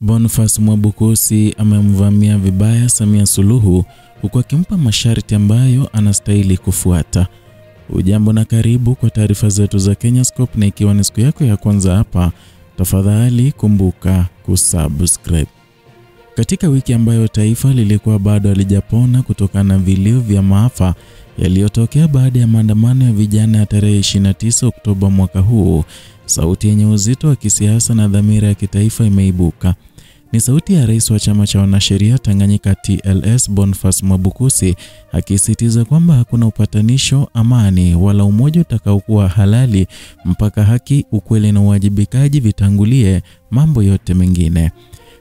Boniface Mwabukusi amemvamia vibaya Samia Suluhu huku akimpa masharti ambayo anastahili kufuata. Ujambo na karibu kwa taarifa zetu za Kenyascope, na ikiwa ni siku yako ya kwanza hapa, tafadhali kumbuka kusubscribe. Katika wiki ambayo taifa lilikuwa bado halijapona kutokana na vilio vya maafa yaliyotokea baada ya maandamano ya vijana ya tarehe 29 Oktoba mwaka huu, sauti yenye uzito wa kisiasa na dhamira ya kitaifa imeibuka. Ni sauti ya rais wa chama cha wanasheria Tanganyika TLS Boniface Mwabukusi akisisitiza kwamba hakuna upatanisho, amani wala umoja utakaokuwa halali mpaka haki, ukweli na uwajibikaji vitangulie mambo yote mengine.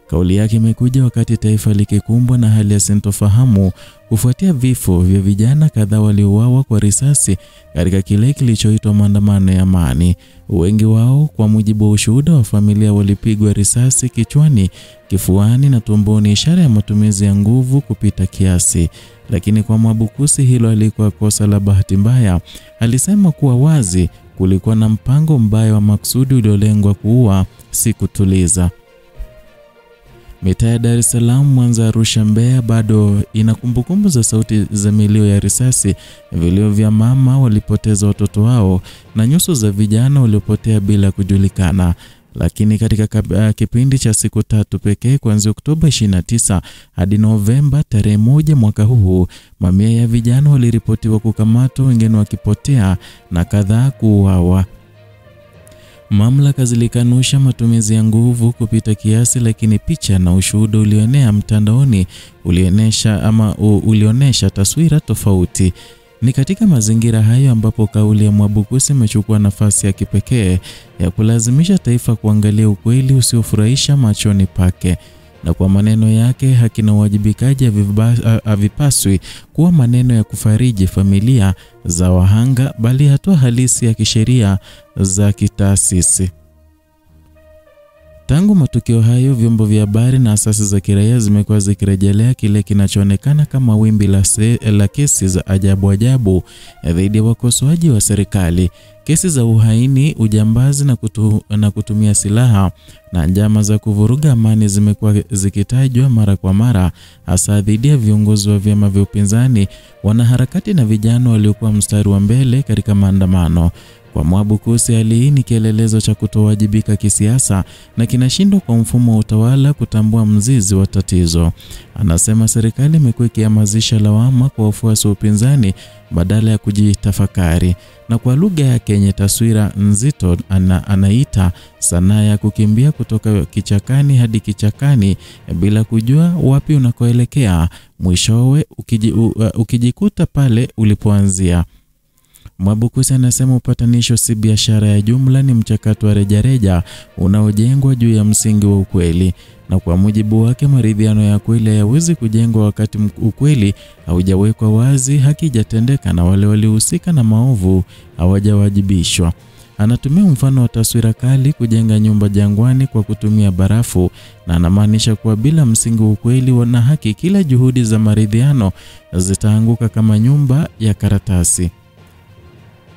Kauli yake imekuja wakati taifa likikumbwa na hali ya sintofahamu kufuatia vifo vya vijana kadhaa waliouawa kwa risasi katika kile kilichoitwa maandamano ya amani. Wengi wao, kwa mujibu wa ushuhuda wa familia, walipigwa risasi kichwani, kifuani na tumboni, ishara ya matumizi ya nguvu kupita kiasi. Lakini kwa Mwabukusi hilo halikuwa kosa la bahati mbaya. Alisema kuwa wazi kulikuwa na mpango mbaya wa maksudi uliolengwa kuua, si kutuliza. Mitaa ya Dar es Salaam, Mwanza, Arusha, Mbeya bado ina kumbukumbu za sauti za milio ya risasi, vilio vya mama walipoteza watoto wao na nyuso za vijana waliopotea bila kujulikana. Lakini katika kipindi cha siku tatu pekee kuanzia Oktoba 29 hadi Novemba tarehe 1 mwaka huu, mamia ya vijana waliripotiwa kukamatwa, wengine wakipotea na kadhaa kuuawa. Mamlaka zilikanusha matumizi ya nguvu kupita kiasi, lakini picha na ushuhuda ulioenea mtandaoni ulionyesha taswira tofauti. Ni katika mazingira hayo ambapo kauli ya Mwabukusi imechukua nafasi ya kipekee ya kulazimisha taifa kuangalia ukweli usiofurahisha machoni pake. Na kwa maneno yake, haki na uwajibikaji havipaswi kuwa maneno ya kufariji familia za wahanga, bali hatua halisi ya kisheria za kitaasisi. Tangu matukio hayo, vyombo vya habari na asasi za kiraia zimekuwa zikirejelea kile kinachoonekana kama wimbi la kesi za ajabu dhidi ya wakosoaji wa serikali. Kesi za uhaini, ujambazi na kutumia silaha na njama za kuvuruga amani zimekuwa zikitajwa mara kwa mara, hasa dhidi ya viongozi wa vyama vya upinzani, wanaharakati na vijana waliokuwa mstari wa mbele katika maandamano. Kwa Mwabukusi, hali hii ni kielelezo cha kutowajibika kisiasa na kinashindwa kwa mfumo wa utawala kutambua mzizi wa tatizo. Anasema serikali imekuwa ikihamasisha lawama kwa wafuasi wa upinzani badala ya kujitafakari, na kwa lugha yake yenye taswira nzito anaita sanaa ya kukimbia kutoka kichakani hadi kichakani bila kujua wapi unakoelekea, mwishowe ukijikuta pale ulipoanzia. Mwabukusi anasema upatanisho si biashara ya jumla, ni mchakato wa rejareja unaojengwa juu ya msingi wa ukweli. Na kwa mujibu wake, maridhiano ya kweli hayawezi kujengwa wakati ukweli haujawekwa wazi, haki haijatendeka na wale waliohusika na maovu hawajawajibishwa. Anatumia mfano wa taswira kali kujenga nyumba jangwani kwa kutumia barafu, na anamaanisha kuwa bila msingi wa ukweli na haki, kila juhudi za maridhiano zitaanguka kama nyumba ya karatasi.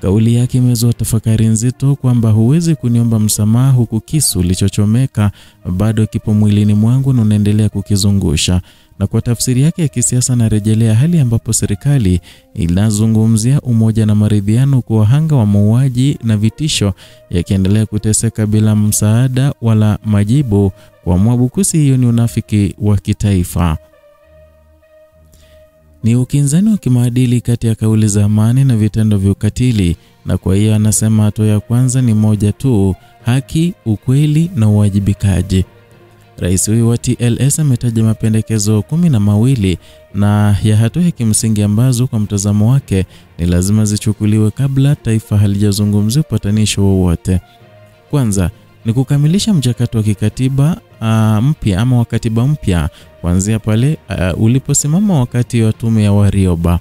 Kauli yake imezua tafakari nzito kwamba huwezi kuniomba msamaha huku kisu kilichochomeka bado kipo mwilini mwangu na unaendelea kukizungusha. Na kwa tafsiri yake ya kisiasa, narejelea hali ambapo serikali inazungumzia umoja na maridhiano kwa wahanga wa mauaji na vitisho yakiendelea kuteseka bila msaada wala majibu. Kwa Mwabukusi, hiyo ni unafiki wa kitaifa. Ni ukinzani wa kimaadili kati ya kauli za amani na vitendo vya ukatili, na kwa hiyo anasema hatua ya kwanza ni moja tu: haki, ukweli na uwajibikaji. Rais huyu wa TLS ametaja mapendekezo 12 na ya hatua ya kimsingi ambazo kwa mtazamo wake ni lazima zichukuliwe kabla taifa halijazungumzia upatanisho wowote. Kwanza ni kukamilisha mchakato wa kikatiba mpya ama wa katiba mpya kuanzia pale uliposimama wakati wa tume ya Warioba.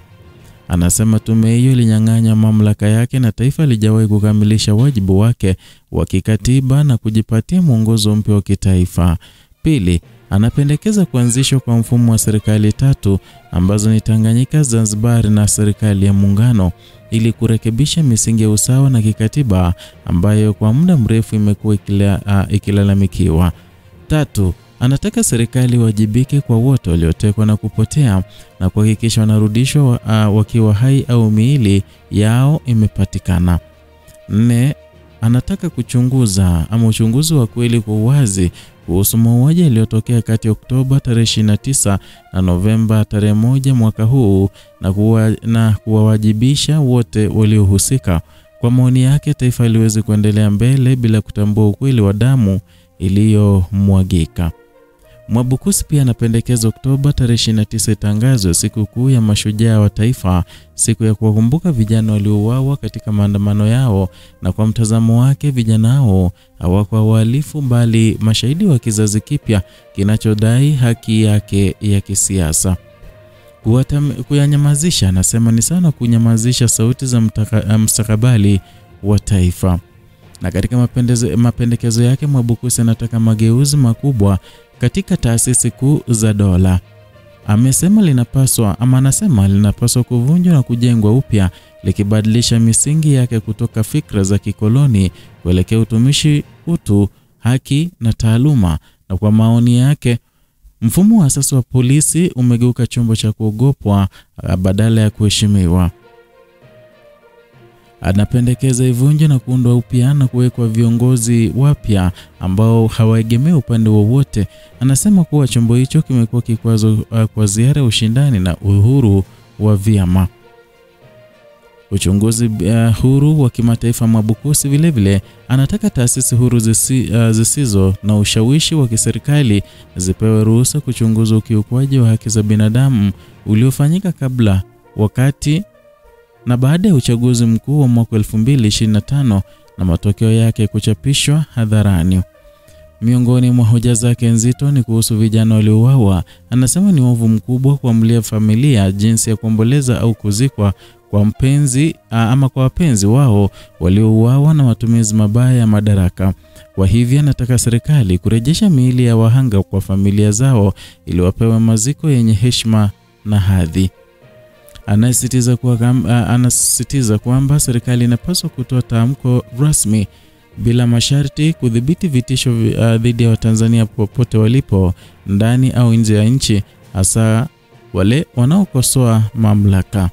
Anasema tume hiyo ilinyang'anya mamlaka yake na taifa lijawahi kukamilisha wajibu wake wa kikatiba na kujipatia mwongozo mpya wa kitaifa. Pili, anapendekeza kuanzishwa kwa mfumo wa serikali tatu ambazo ni Tanganyika, Zanzibar na serikali ya muungano, ili kurekebisha misingi ya usawa na kikatiba ambayo kwa muda mrefu imekuwa ikilalamikiwa. Tatu, Anataka serikali wajibike kwa wote waliotekwa na kupotea na kuhakikisha wanarudishwa wakiwa hai au miili yao imepatikana. 4. Anataka uchunguzi wa kweli kwa uwazi kuhusu mauaji yaliyotokea kati ya Oktoba tarehe 29 na Novemba tarehe 1 mwaka huu na kuwawajibisha wote waliohusika. Kwa maoni yake, taifa haliwezi kuendelea mbele bila kutambua ukweli wa damu iliyomwagika. Mwabukusi pia anapendekeza Oktoba tarehe 29 itangazwe siku kuu ya mashujaa wa taifa, siku ya kuwakumbuka vijana waliouawa katika maandamano yao, na kwa mtazamo wake vijana hao hawakuwa wahalifu bali mashahidi wa kizazi kipya kinachodai haki yake ya kisiasa. Kuyanyamazisha, anasema, ni sana kunyamazisha sauti za mustakabali wa taifa. Na katika mapendekezo yake, Mwabukusi anataka mageuzi makubwa katika taasisi kuu za dola. Anasema linapaswa kuvunjwa na kujengwa upya, likibadilisha misingi yake kutoka fikra za kikoloni kuelekea utumishi, utu, haki na taaluma. Na kwa maoni yake, mfumo wa sasa wa polisi umegeuka chombo cha kuogopwa badala ya kuheshimiwa. Anapendekeza ivunjwe na kuundwa upya na kuwekwa viongozi wapya ambao hawaegemei upande wowote. Anasema kuwa chombo hicho kimekuwa kikwazo kwa ziara ya ushindani na uhuru wa vyama. Uchunguzi huru wa kimataifa. Mwabukusi vilevile anataka taasisi huru zisizo na ushawishi wa kiserikali zipewe ruhusa kuchunguza ukiukwaji wa haki za binadamu uliofanyika kabla, wakati na baada ya uchaguzi mkuu wa mwaka 2025 na matokeo yake kuchapishwa hadharani. Miongoni mwa hoja zake nzito ni kuhusu vijana waliouawa. Anasema ni ovu mkubwa kuamlia familia jinsi ya kuomboleza au kuzikwa kwa wapenzi wao waliouawa na matumizi mabaya ya madaraka. Kwa hivyo anataka serikali kurejesha miili ya wahanga kwa familia zao ili wapewe maziko yenye heshima na hadhi. Anasisitiza kwamba serikali inapaswa kutoa tamko rasmi bila masharti kudhibiti vitisho dhidi ya Watanzania popote walipo, ndani au nje ya nchi, hasa wale wanaokosoa mamlaka.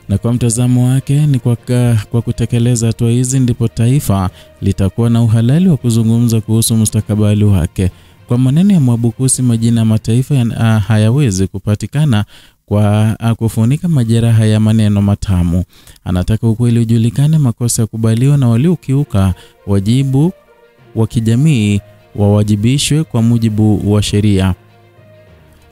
Na kwa mtazamo wake ni kwa kutekeleza hatua hizi ndipo taifa litakuwa na uhalali wa kuzungumza kuhusu mustakabali wake. Kwa maneno ya Mwabukusi, majina ya mataifa hayawezi kupatikana kwa kufunika majeraha ya maneno matamu. Anataka ukweli ujulikane, makosa yakubaliwa, na waliokiuka wajibu wa kijamii wawajibishwe kwa mujibu wa sheria.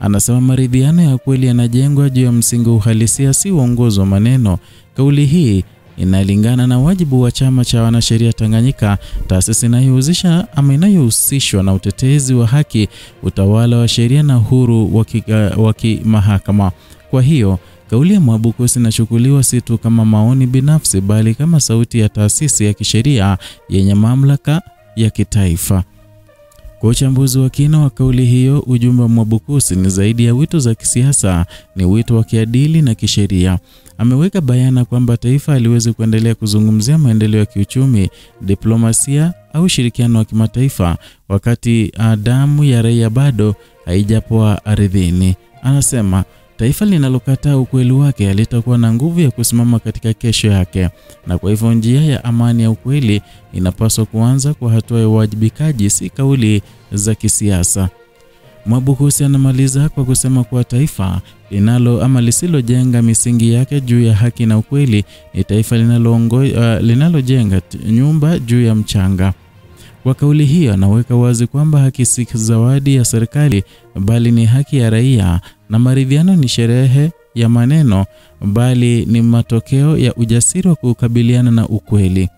Anasema maridhiano ya kweli yanajengwa juu ya msingi uhalisia, si uongozi wa maneno. Kauli hii inalingana na wajibu wa chama cha wanasheria Tanganyika, taasisi inayohusishwa na utetezi wa haki, utawala wa sheria na uhuru wa kimahakama. Kwa hiyo, kauli ya Mwabukusi inachukuliwa si tu kama maoni binafsi bali kama sauti ya taasisi ya kisheria yenye mamlaka ya kitaifa. Kwa uchambuzi wa kina wa kauli hiyo, ujumbe wa Mwabukusi ni zaidi ya wito za kisiasa, ni wito wa kiadili na kisheria. Ameweka bayana kwamba taifa haliwezi kuendelea kuzungumzia maendeleo ya kiuchumi, diplomasia au ushirikiano wa kimataifa wakati damu ya raia bado haijapoa ardhini. Anasema taifa linalokataa ukweli wake halitakuwa na nguvu ya kusimama katika kesho yake, na kwa hivyo njia ya amani ya ukweli inapaswa kuanza kwa hatua ya uwajibikaji, si kauli za kisiasa. Mwabukusi anamaliza kwa kusema kuwa taifa lisilojenga misingi yake juu ya haki na ukweli ni taifa linalojenga nyumba juu ya mchanga. Kwa kauli hiyo, anaweka wazi kwamba haki si zawadi ya serikali bali ni haki ya raia, na maridhiano ni sherehe ya maneno bali ni matokeo ya ujasiri wa kukabiliana na ukweli.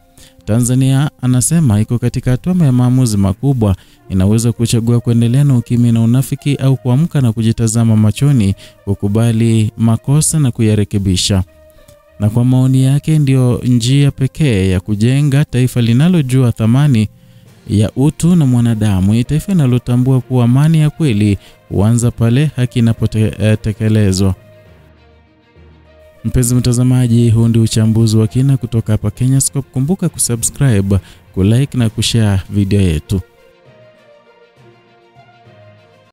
Tanzania, anasema, iko katika hatua ya maamuzi makubwa. Inaweza kuchagua kuendelea na ukimya na unafiki au kuamka na kujitazama machoni, kukubali makosa na kuyarekebisha. Na kwa maoni yake ndio njia pekee ya kujenga taifa linalojua thamani ya utu na mwanadamu. Ni taifa linalotambua kuwa amani ya kweli huanza pale haki inapotekelezwa. Mpenzi mtazamaji, huu ndio uchambuzi wa kina kutoka hapa Kenyascope. Kumbuka kusubscribe, kulike na kushare video yetu.